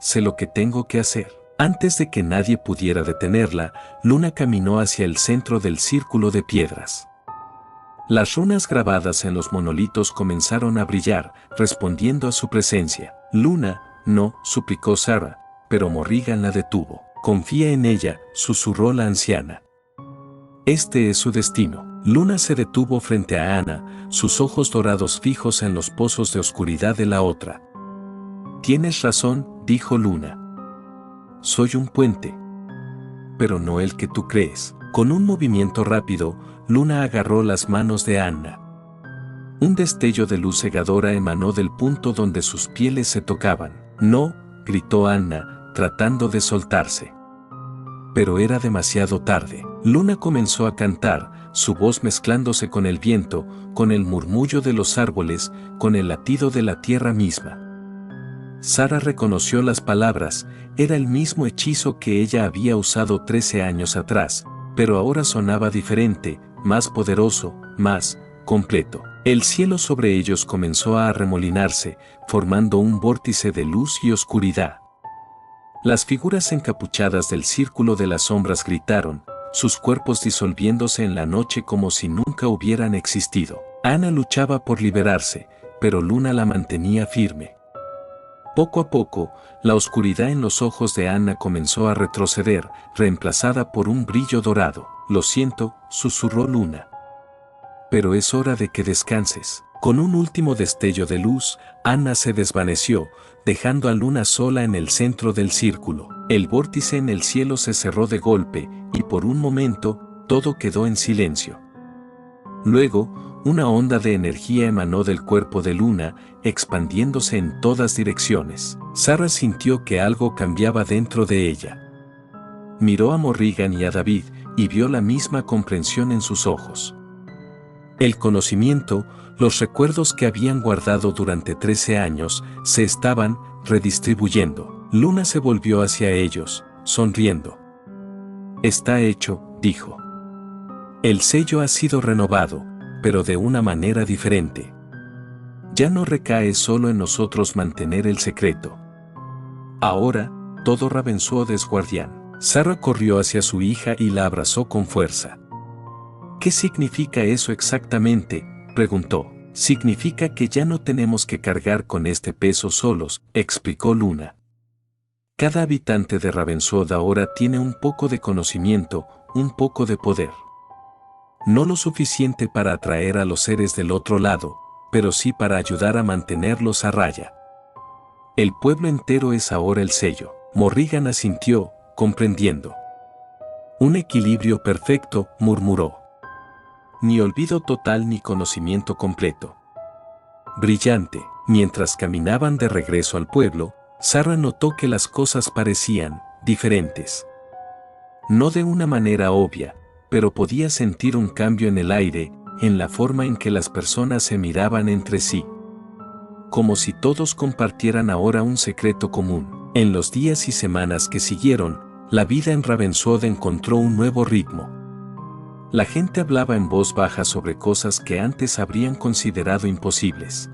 Sé lo que tengo que hacer. Antes de que nadie pudiera detenerla, Luna caminó hacia el centro del círculo de piedras. Las runas grabadas en los monolitos comenzaron a brillar, respondiendo a su presencia. Luna, no, suplicó Sarah, pero Morrigan la detuvo. Confía en ella, susurró la anciana. Este es su destino. Luna se detuvo frente a Anna, sus ojos dorados fijos en los pozos de oscuridad de la otra. Tienes razón, dijo Luna. Soy un puente. Pero no el que tú crees. Con un movimiento rápido, Luna agarró las manos de Anna. Un destello de luz cegadora emanó del punto donde sus pieles se tocaban. No, gritó Anna, tratando de soltarse. Pero era demasiado tarde. Luna comenzó a cantar, su voz mezclándose con el viento, con el murmullo de los árboles, con el latido de la tierra misma. Sarah reconoció las palabras, era el mismo hechizo que ella había usado 13 años atrás, pero ahora sonaba diferente, más poderoso, más completo. El cielo sobre ellos comenzó a arremolinarse, formando un vórtice de luz y oscuridad. Las figuras encapuchadas del círculo de las sombras gritaron, sus cuerpos disolviéndose en la noche como si nunca hubieran existido. Anna luchaba por liberarse, pero Luna la mantenía firme. Poco a poco, la oscuridad en los ojos de Anna comenzó a retroceder, reemplazada por un brillo dorado. Lo siento, susurró Luna. Pero es hora de que descanses. Con un último destello de luz, Anna se desvaneció, dejando a Luna sola en el centro del círculo. El vórtice en el cielo se cerró de golpe, y por un momento, todo quedó en silencio. Luego, una onda de energía emanó del cuerpo de Luna, expandiéndose en todas direcciones. Sarah sintió que algo cambiaba dentro de ella. Miró a Morrigan y a David y vio la misma comprensión en sus ojos. El conocimiento, los recuerdos que habían guardado durante 13 años, se estaban redistribuyendo. Luna se volvió hacia ellos, sonriendo. Está hecho, dijo. El sello ha sido renovado, pero de una manera diferente. Ya no recae solo en nosotros mantener el secreto. Ahora, todo Ravenswood es guardián. Sarah corrió hacia su hija y la abrazó con fuerza. ¿Qué significa eso exactamente?, preguntó. Significa que ya no tenemos que cargar con este peso solos, explicó Luna. Cada habitante de Ravenswood ahora tiene un poco de conocimiento, un poco de poder. No lo suficiente para atraer a los seres del otro lado, pero sí para ayudar a mantenerlos a raya. El pueblo entero es ahora el sello. Morrigan asintió, comprendiendo. Un equilibrio perfecto, murmuró. Ni olvido total ni conocimiento completo. Brillante. Mientras caminaban de regreso al pueblo, Sarah notó que las cosas parecían diferentes. No de una manera obvia, pero podía sentir un cambio en el aire, en la forma en que las personas se miraban entre sí. Como si todos compartieran ahora un secreto común. En los días y semanas que siguieron, la vida en Ravenswood encontró un nuevo ritmo. La gente hablaba en voz baja sobre cosas que antes habrían considerado imposibles.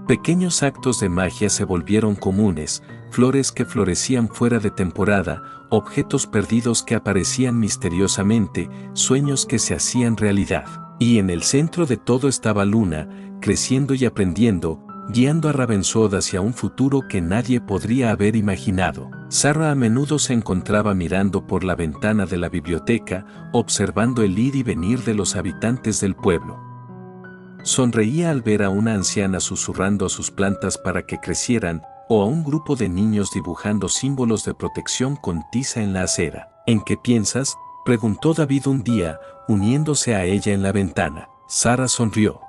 Pequeños actos de magia se volvieron comunes, flores que florecían fuera de temporada, objetos perdidos que aparecían misteriosamente, sueños que se hacían realidad. Y en el centro de todo estaba Luna, creciendo y aprendiendo, guiando a Ravenswood hacia un futuro que nadie podría haber imaginado. Sarah a menudo se encontraba mirando por la ventana de la biblioteca, observando el ir y venir de los habitantes del pueblo. Sonreía al ver a una anciana susurrando a sus plantas para que crecieran, o a un grupo de niños dibujando símbolos de protección con tiza en la acera. ¿En qué piensas?, preguntó David un día, uniéndose a ella en la ventana. Sarah sonrió.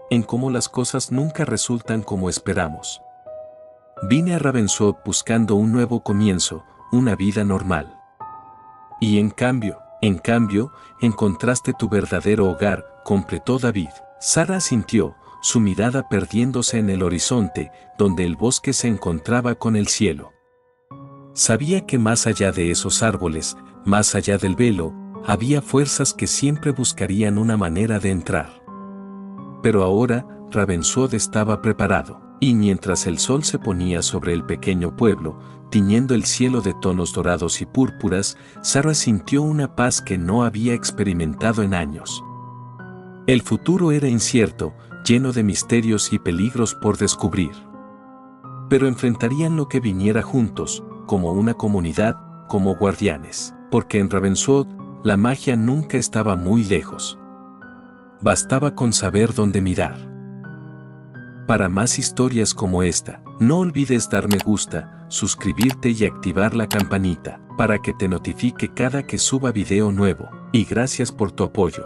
En cómo las cosas nunca resultan como esperamos. Vine a Ravenswood buscando un nuevo comienzo, una vida normal. Y en cambio, encontraste tu verdadero hogar, completó David. Sarah asintió, su mirada perdiéndose en el horizonte, donde el bosque se encontraba con el cielo. Sabía que más allá de esos árboles, más allá del velo, había fuerzas que siempre buscarían una manera de entrar. Pero ahora, Ravenswood estaba preparado, y mientras el sol se ponía sobre el pequeño pueblo, tiñendo el cielo de tonos dorados y púrpuras, Sarah sintió una paz que no había experimentado en años. El futuro era incierto, lleno de misterios y peligros por descubrir. Pero enfrentarían lo que viniera juntos, como una comunidad, como guardianes, porque en Ravenswood, la magia nunca estaba muy lejos. Bastaba con saber dónde mirar. Para más historias como esta, no olvides dar me gusta, suscribirte y activar la campanita, para que te notifique cada que suba video nuevo, y gracias por tu apoyo.